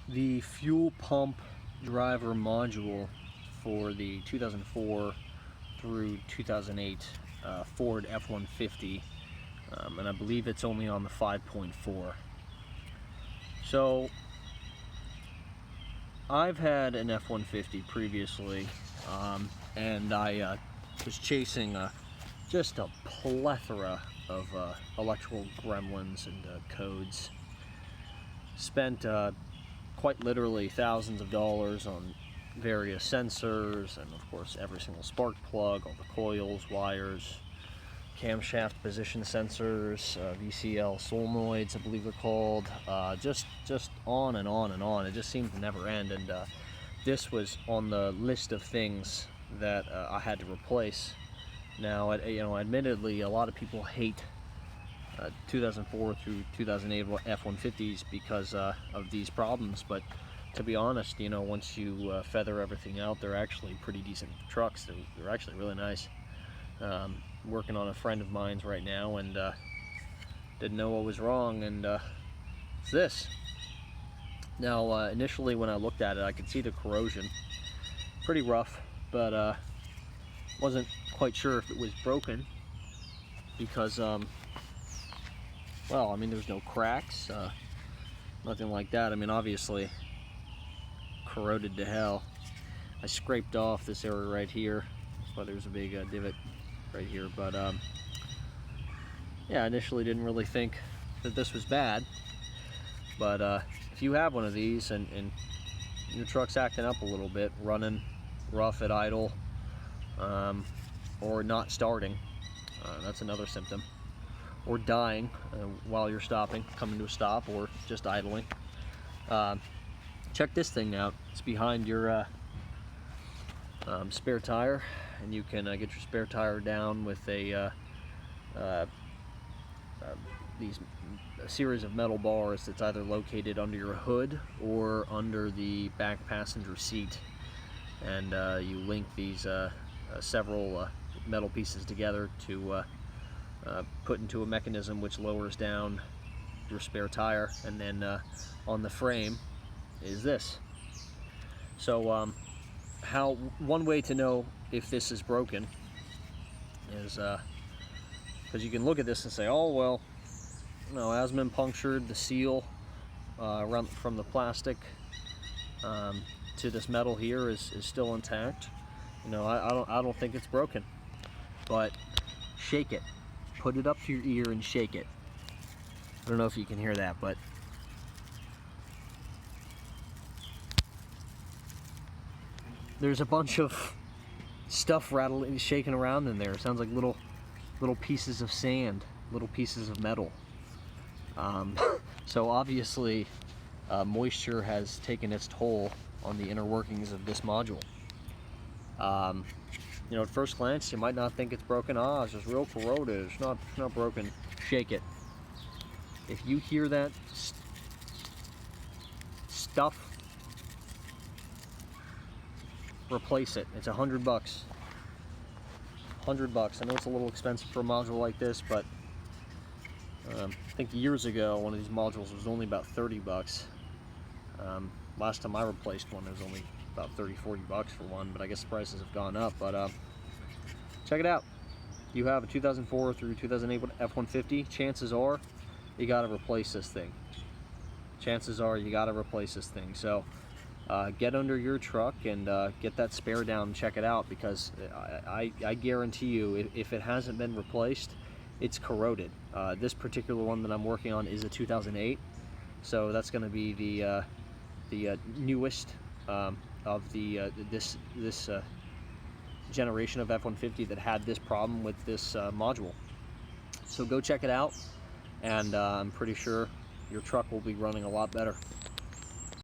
The fuel pump driver module for the 2004 through 2008 Ford F-150, and I believe it's only on the 5.4. So I've had an F-150 previously, and I was chasing just a plethora of electrical gremlins and codes. Spent quite literally thousands of dollars on various sensors, and of course every single spark plug, all the coils, wires, camshaft position sensors, VCL solenoids I believe they're called, just on and on and on. It just seemed to never end, and this was on the list of things that I had to replace. Now, admittedly, a lot of people hate 2004 through 2008 F-150s because of these problems, but to be honest, once you feather everything out, they're actually pretty decent trucks. They're actually really nice. Working on a friend of mine's right now, and didn't know what was wrong, and it's this. Now, initially when I looked at it, I could see the corrosion. Pretty rough, but wasn't quite sure if it was broken because well, I mean, there's no cracks, nothing like that. I mean, obviously corroded to hell. I scraped off this area right here. That's why there's a big divot right here. But yeah, initially didn't really think that this was bad. But if you have one of these and your truck's acting up a little bit, running rough at idle, or not starting, that's another symptom. Or dying while you're stopping, coming to a stop, or just idling. Check this thing out. It's behind your spare tire, and you can get your spare tire down with a series of metal bars that's either located under your hood or under the back passenger seat, and you link these several metal pieces together to put into a mechanism which lowers down your spare tire, and then on the frame is this. So one way to know if this is broken is because you can look at this and say, oh well, hasn't been punctured. The seal around from the plastic to this metal here is still intact. I don't think it's broken, but shake it. Put it up to your ear and shake it. I don't know if you can hear that, but there's a bunch of stuff rattling, shaking around in there. It sounds like little pieces of sand, little pieces of metal. So obviously, moisture has taken its toll on the inner workings of this module. At first glance, you might not think it's broken. It's just real corroded. It's not broken. Shake it. If you hear that stuff, replace it. It's $100. $100. I know it's a little expensive for a module like this, but I think years ago one of these modules was only about $30. Last time I replaced one, it was only about $30-40 for one, but I guess the prices have gone up. But check it out. You have a 2004 through 2008 F-150. Chances are you got to replace this thing. Chances are you got to replace this thing. So get under your truck and get that spare down and check it out, because I guarantee you, if it hasn't been replaced, it's corroded. This particular one that I'm working on is a 2008, so that's going to be the newest of this generation of F-150 that had this problem with this module. So go check it out, and I'm pretty sure your truck will be running a lot better.